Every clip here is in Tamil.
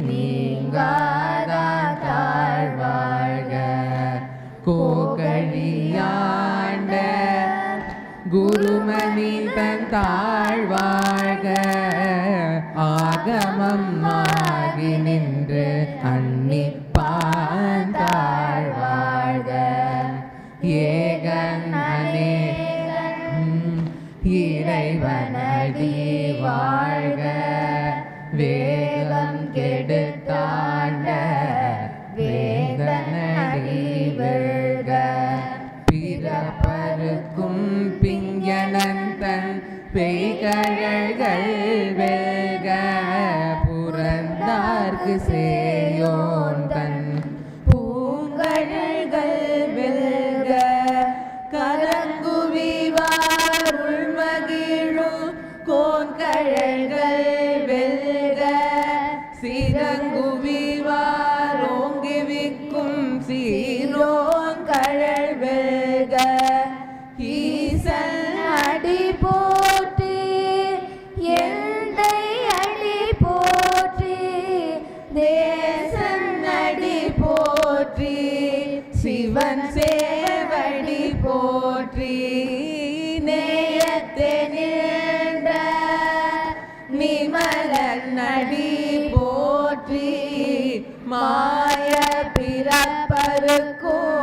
நீங்காத தாழ்வாழ்க. கோகழியாண்ட குருமணி தன் தாழ்வாழ்க. ஆகமம் ஆகி நின்று அன்னிப்பான் தாழ்வாழ்க. ஏகன் அநேகன் இறைவனடி வாழ்க. வேகம் கெடுத்தாண்ட வேதனடி வெல்க. பிறப்பருக்கும் பிங்கனந்தன் பெய்கழல்கள் வெல்க. புறந்தார்க்கு சேயோன் தன் பூங்கழல்கள் வெல்க. கலங்குவிவார் உள்மகிழும் கோன்கழல்கள் வெல்க. சிறங்குவிவார் ஓங்குவிக்கும் சீரோங்கழல் வெல்க. ஈசன் அடி போற்றி எந்தை அடி போற்றி. தேசன் அடி போற்றி சிவன் சேவடி போற்றி. நேயத்தே நின்ற நிமலன் அடி போற்றி. மாய பிறப்பருக்கும்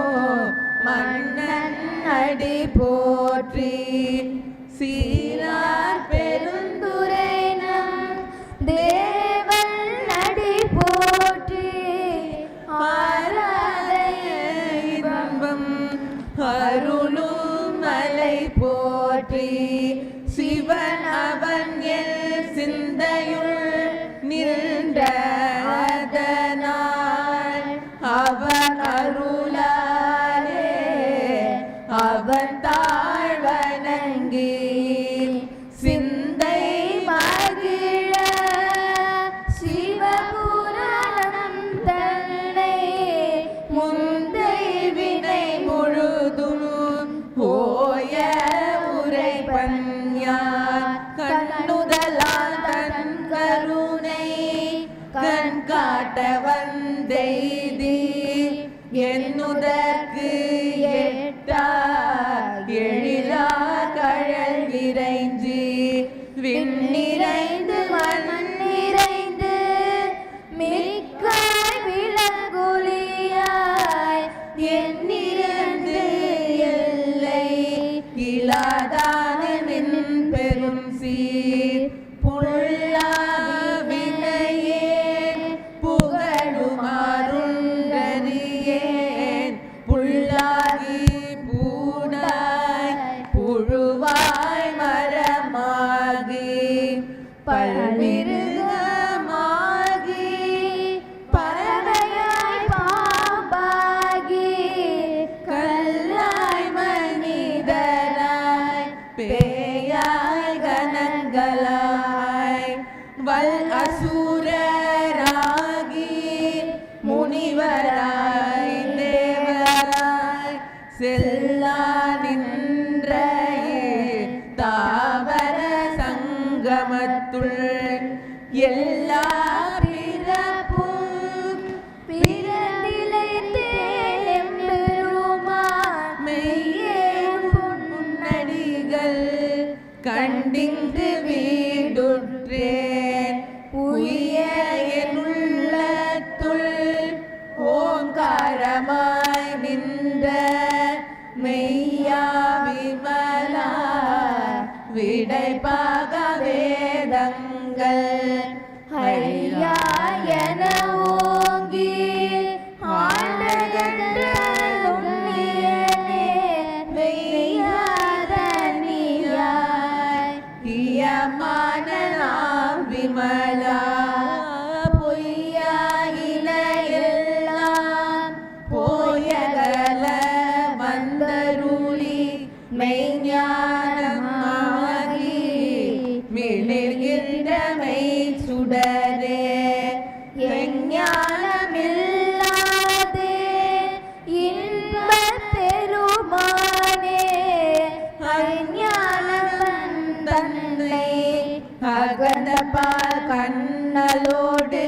மன்னன் அடி போற்றி. சீரார் பெருந்துரை நம் தேவன் அடி போற்றி. ஆராதம் அருளும் மலை போற்றி. சிவன் அவன் என் சிந்தையுள் நின்ற அதனால் அவன் அருளாலே அவன் தாழ்வணங்கி சிந்தை மகிழ. சிவபுராணம் தன்னை முந்தை வினை முழுதும் ஓய உரைப்பன் யான். கண்ணுதலால் தன் கருணை கண் காட்ட வந்தெய்தி. என்னுதற்கு எட்டா எழிலா கழல் விரைஞ்சி. விண்ணிறைந்து மண் நிறைந்து மிக்க விளங்குலியாய். எண்ணிறந்து எல்லை இலாதான நின் பெரும் சீர். புல்லா வினையேன் புகழுமாறுண்டறியேன். புல்லாகி பூடாய் புழுவாய் மரமாகி பல்மிருகமாகி பறவையாய் பாம்பாகி கல்லாய் மனிதராய் பேயாய் கணங்களாய் வல் அசுரராகி முனிவராய் தேவராய் செல்லா நின்ற தாவர சங்கமத்துள் எல்லா பிறப்பும் பிறந்திலைத்தேன் பெருமான் மெய்யே பொன்னடிகள் கண்டிங்கு வீடுற்றேன். உய்ய என் உள்ளத்துள் ஓங்காரமாய் நின்ற மெய்யா விமலா விடைபாக வேதங்கள் ஐயா என ஓங்கி ஆண்டகன்ற உன்னியனே மெய்யாதனியாய் இயமான நாம் விமலா. பொய்யாயின எல்லாம் போயகல வந்தருளி மெய்ஞானமாகி மிளிர்கின்ற மெய் சுடரே. எஞ்ஞானமில்லாதே இன்பப் பெருமானே. அஞ்ஞானம் தன்னை அகந்த பால் கண்ணலோடு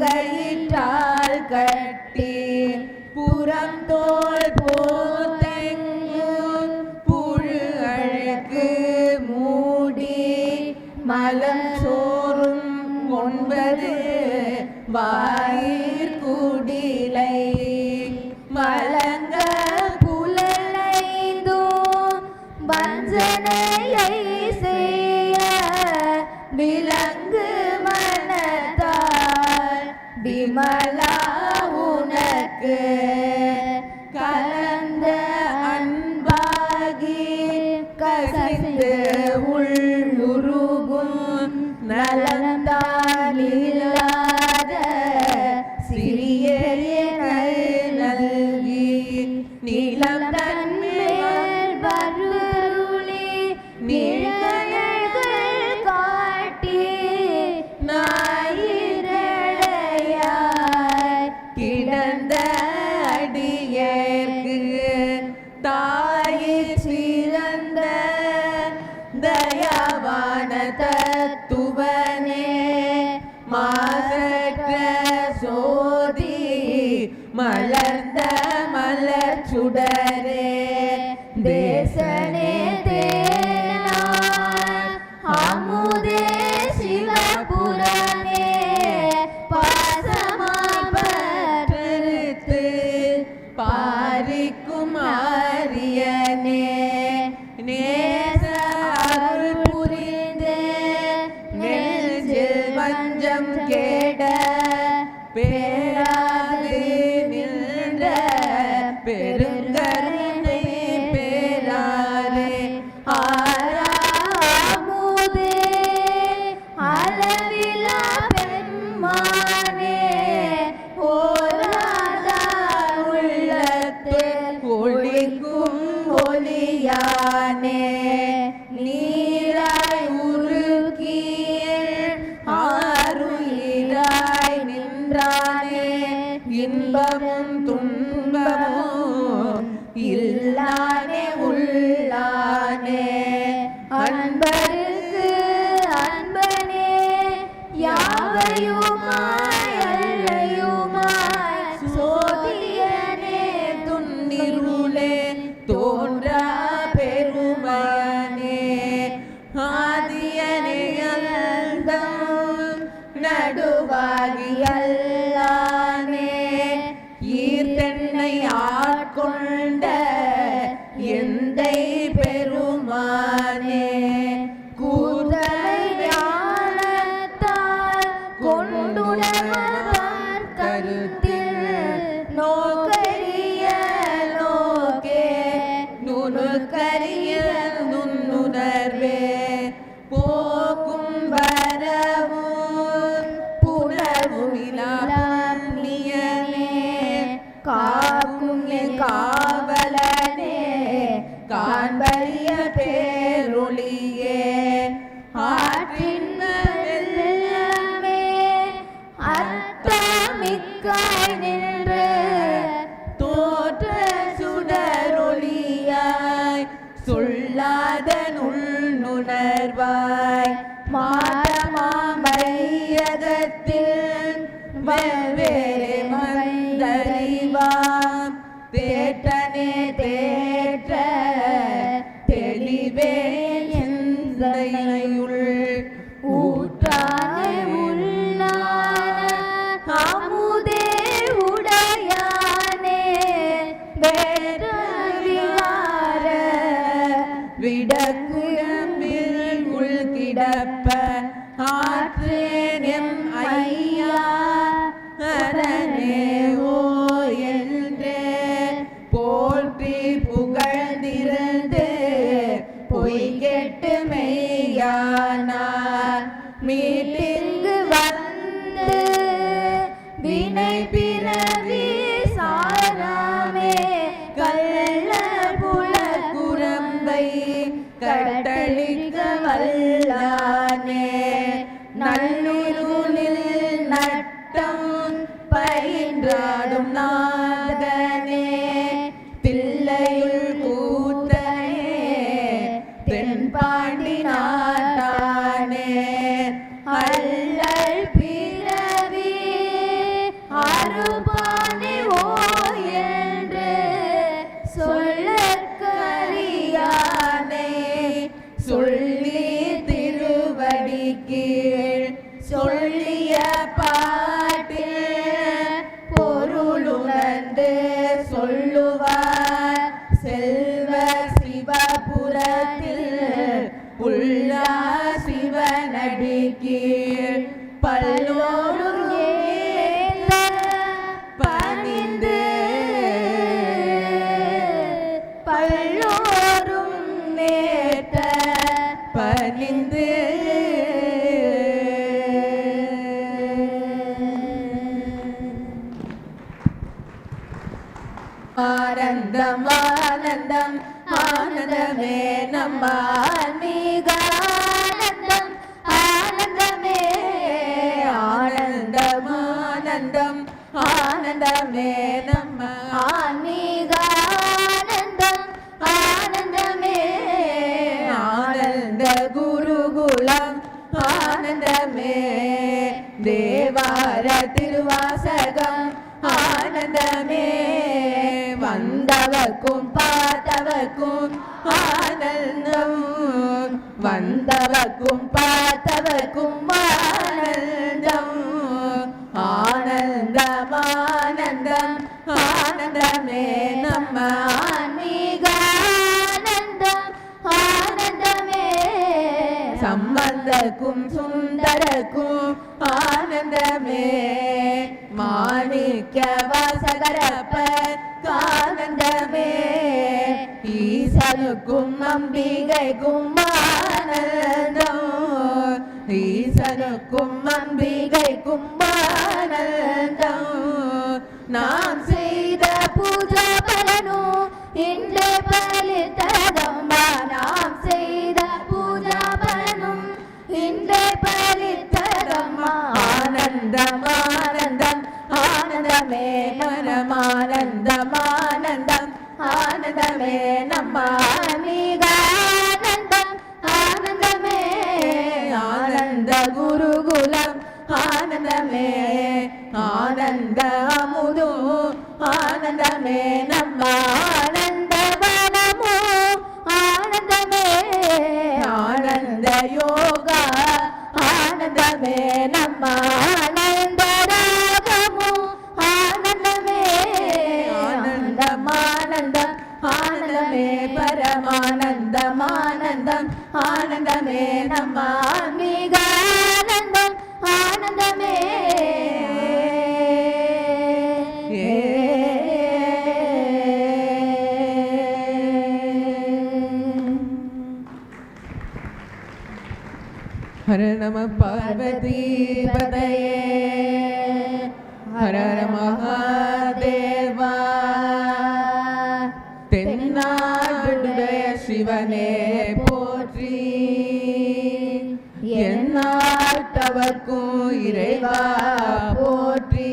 பொன்கயிற்றால் கட்டி புறந்தோல் போத்தெங்கும் புழு அழுக்கு மூடி மலம் சோறும் 9 வாயிற்குடிலை மலங்க புலனைந்தும் வஞ்சனையை செய்ய விலங்கு மனத்தால் விமலா உனக்கு கலந்த அன்பாகி கசிந்து உள்ளுருகும் நலந்தால் இல்லாத சிறியர்கள் நல்கி நீளம் தன்மேல் வருளி நிழல்கள் காட்டி ஞாயிறடையாய் கிடந்த அடியேற்கு தாயிற் சிறந்த தயாவான தத்துவனே மாசற்ற சோதி மலர்ந்த மலர் சுடரே தேசனே தேனாய் அமுதே சிவபுரனே பாசமாபற்று பாரிக்கும் ஆரியனே நேச அருள் புரிந்து நெஞ்சில் வஞ்சம் கேட பேராது நின்ற பெருங்கருணை பேராரே ஆறாமுதே அளவிலா பெம்மானே ஓராதா உள்ளத்து ஒளிக்கும் ஒளியானே நீராய் உருகியில் ஆருயிராய் நின்றானே இன்பமும் துன்பமும் இல்லானே உள்ளானே அன்பருக்கு அன்பனே யாவையுமாய் அல்லையுமாய் சோதியனே துன்னிருளே தோன்றா பெருமையனே ஆதியனே அந்தம் நடுவாகி அல்லானே ஈர்த்தென்னை ஆட்கொண்ட எந்தை பெருமானே கூதலை ஞானத்தால் கொண்டுணர்ந்தார் கருத்தில் நோக்கரிய நோக்கே நுணுக்கரிய நுண்ணுணர்வே போக்கும் வரவும் புணர்வும் இலாமியனே காக்கும் என் காவலனே காண்பறிய பேரொளியே ஆற்றின் வெள்ளமே அர்த்தமிக்காய் நின்று தோற்ற சுடரொளியாய் சொல்லாத நுண்ணுணர்வாய் மாதமாமையகத்தில் வெவ்வேறு மந்தறிவாம் தேற்றனே தேற்ற தெளிவே எந்தையுள் ஊற்றானே உள்ளான அமுதே உடையானே வேற விகார விடக்குடம்பில் உள் கிடப்ப ஆற்றேன் எம் ஐயா அரணே ஓ என்றே போற்றி புகழ்ந்திருந்து பொய் கெட்டு மெய்யானார் மீட்டிங்கு வந்து வினை பிறவி சாராமே கள்ள புலக்குரம்பை கட்டளிக்க வல்லானே நல்லுருளில் நட்டம் பயின்றாடும் நாதனே தில்லையுள் கூத்தனே தென்பாண்டி நாட்டானே அல்லல் பிறவி பணிந்து ஆனந்தம் ஆனந்தம் ஆனந்தமே நம்ம ஆன்மீக ஆனந்தம் ஆனந்தமே ஆனந்தம் ஆனந்தம் ஆனந்தமே நம்ம ஆன்மீக ஆனந்தம் ஆனந்தமே ஆனந்த குருகுலம் ஆனந்தமே தேவார திருவாசகம் ஆனந்தமே வந்தவர்க்கும் பார்த்தவர்க்கும் ஆனந்தம் வந்தவர்க்கும் பார்த்தவர்க்கும் ஆனந்தம் ஆனந்தம் ஆனந்தம் ஆனந்தமே நம்ம ஆன்மீக ஆனந்தம் ஆனந்தமே சம்பந்தக்கும் சுந்தரக்கும் ஆனந்தமே மாணிக்க வாசகரப்பர் ஆனந்தமே ஈசனுக்கும் அம்பிகைக்கும் ஆனந்தம் ஈசனுக்கும் அம்பிகைக்கும் ஆனந்தம் நாம் செய்த பூஜா பலனும் இன்றே பலித்ததம்மா நாம் செய்த பூஜா பலனும் இன்றே பலித்ததம்மா ஆனந்தம் ஆனந்தம் ஆனந்தமே பரமானந்தம் ஆனந்தம் ஆனந்தமே நம்ம ஆன்மீக ஆனந்தம் ஆனந்தமே ஆனந்த குருகுலம் ஆனந்தமே ஆனந்த அமுது ஆனந்தமே நம்ம ஆனந்த வனமு ஆனந்தமே ஆனந்த யோகா ஆனந்தமே நம்ம ஆனந்த ராகமு ஆனந்தமே ஆனந்தம் ஆனந்தம் ஆனந்தமே பரமானந்தம் ஆனந்தம் ஆனந்தமே நம்ம ஆன்மீக ஆனந்தம் ஆனந்தமே हर नमः पार्वती पतये हर हर महादेवा தென்னாடுடைய சிவனே போற்றி எந்நாட்டவர்க்கும் இறைவா போற்றி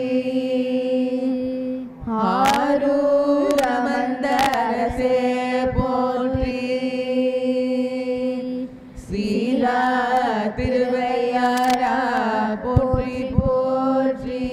ஆரூர் அமர்ந்த அரசே போற்றி சீலா திருவையாரா போற்றி போற்றி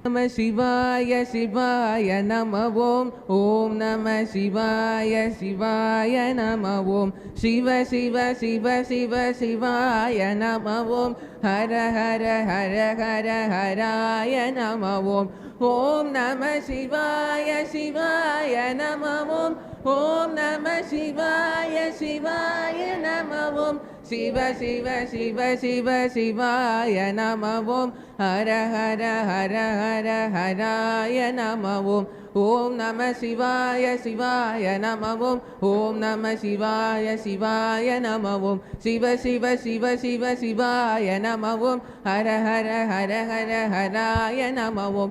நம சிவாய சிவாய நம ஓம் ஓம் நம சிவாய சிவாய நம ஓம் சிவ சிவ சிவ சிவ சிவாய நம ஓம் ஹர ஹர ஹர ஹர ஹராய நம ஓம் ஓம் நம சிவாய சிவாய நம ஓம் ஓம் நம சிவாய சிவாய நம ஓம் சிவ சிவ சிவ சிவ சிவாய நம ஓம் ஹர ஹர ஹர ஹர ஹராய நம ஓம் ஓம் நம சிவாய சிவாய நம ஓம் ஓம் நம சிவாய சிவாய நம ஓம் சிவ சிவ சிவ சிவ சிவாய நம ஓம் ஹர ஹர ஹர ஹர ஹராய நம ஓம்